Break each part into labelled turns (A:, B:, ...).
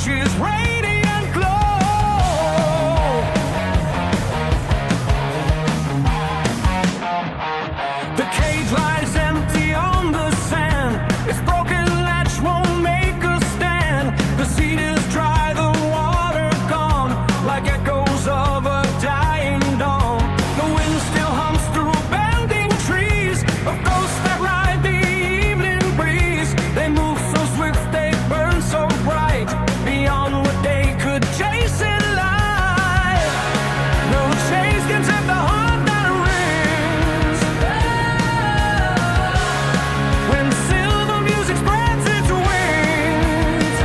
A: His radiant glow. The cage lies empty on the sand. Its broken latch won't make a stand. The seed is dry, the water gone, like echoes of a dying dawn. The wind still hums through bending trees, of ghosts that ride the evening breeze. They move so swift, they burn so bright, beyond what they could chase in life. No chains can tame the heart that rings. When silver music spreads its wings,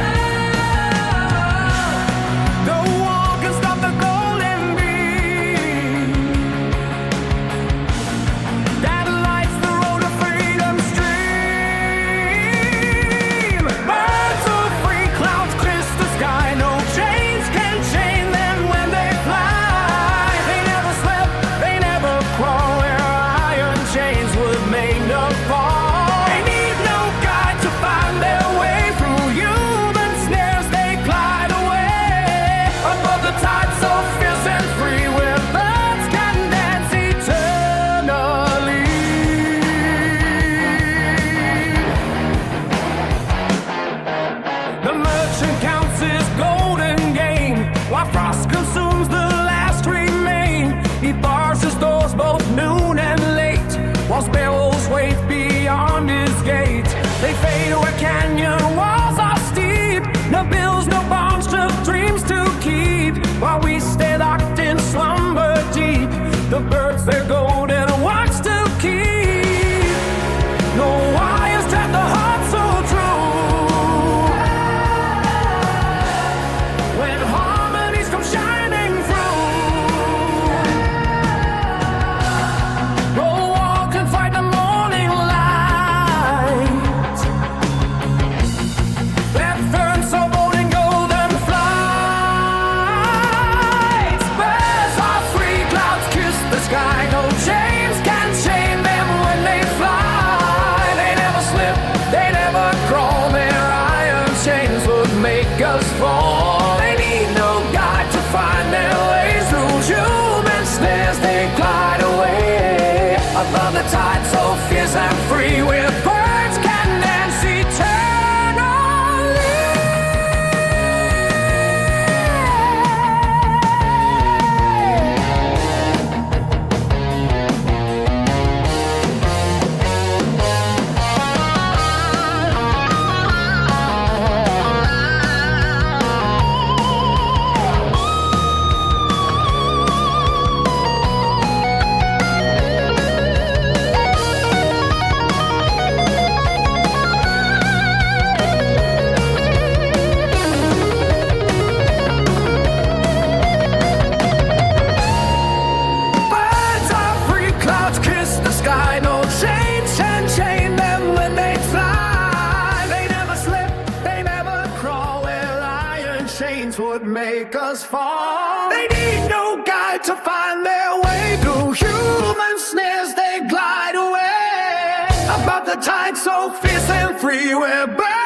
A: no wall can stop the golden beam that lights the road to freedom stream. Birds of free, clouds kiss the sky. No chains can chain them when they fly. They never slip, they never crawl where iron chains would make no fall. They need no guide to find their way through human snares. They glide away above the tide, so fierce and free, where birds can dance eternally. The merchant counts his golden gain, while frost consumes the last remain. He bars his doors both noon and late, while sparrows wait beyond his gate. They fade where canyon walls are steep. No bills, no bonds, just dreams to keep, while we stay locked in slumber deep. The birds their golden watch to keep. No wires trap the heart so true. When harmonies come shining through, no wall can fight the morning light that burns so bold in golden flights. Birds are free, clouds kiss the sky. No chains can chain them when they fly. They never slip, they never crawl. Their iron chains would make us fall. They need no guide to find their way through human snares. They glide away above the tide, so fierce and free, where birds can dance eternally. Birds are free, clouds kiss the sky. No chains can chain them when they fly. They never slip, they never crawl, where iron chains would make us fall. They need no guide to find their way through human snares. They glide away above the tide, so fierce and free, where birds